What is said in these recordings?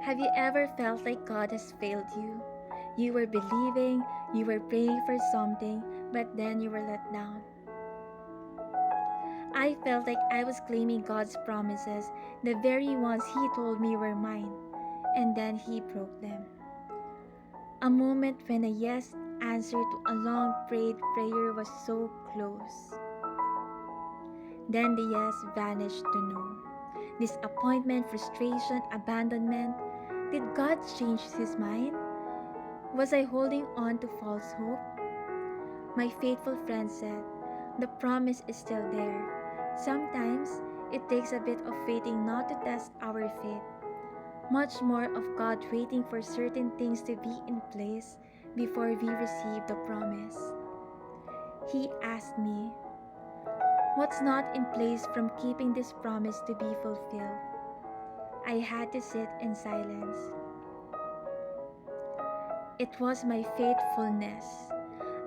Have you ever felt like God has failed you? You were believing, you were praying for something, but then you were let down. I felt like I was claiming God's promises, the very ones He told me were mine, and then He broke them. A moment when a yes answer to a long prayed prayer was so close. Then the yes vanished to no. Disappointment, frustration, abandonment. Did God change His mind? Was I holding on to false hope? My faithful friend said, the promise is still there. Sometimes it takes a bit of waiting not to test our faith, much more of God waiting for certain things to be in place before we receive the promise. He asked me, what's not in place from keeping this promise to be fulfilled? I had to sit in silence. It was my faithfulness.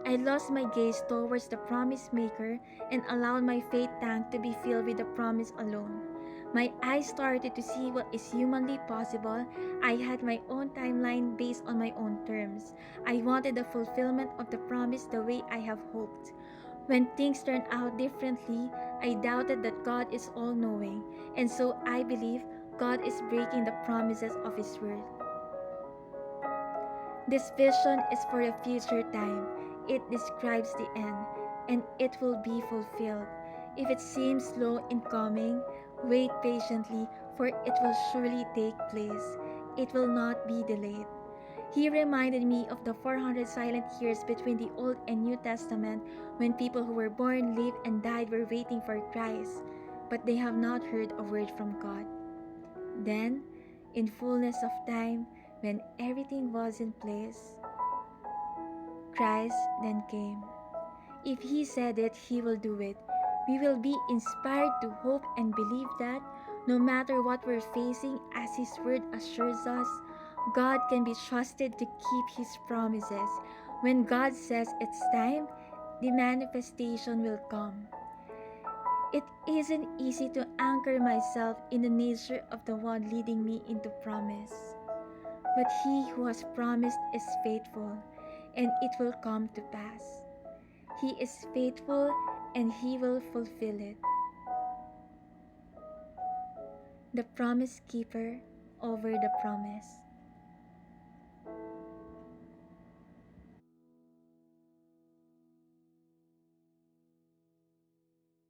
I lost my gaze towards the promise maker and allowed my faith tank to be filled with the promise alone. My eyes started to see what is humanly possible. I had my own timeline based on my own terms. I wanted the fulfillment of the promise the way I have hoped. When things turned out differently, I doubted that God is all-knowing, and so I believe God is breaking the promises of His word. This vision is for a future time. It describes the end, and it will be fulfilled. If it seems slow in coming, wait patiently, for it will surely take place. It will not be delayed. He reminded me of the 400 silent years between the Old and New Testament when people who were born, lived, and died were waiting for Christ, but they have not heard a word from God. Then, in fullness of time, when everything was in place, Christ then came. If He said it, He will do it. We will be inspired to hope and believe that no matter what we're facing, as His word assures us, God can be trusted to keep His promises. When God says it's time, the manifestation will come. It isn't easy to anchor myself in the nature of the one leading me into promise. But He who has promised is faithful, and it will come to pass. He is faithful, and He will fulfill it. The promise keeper over the promise.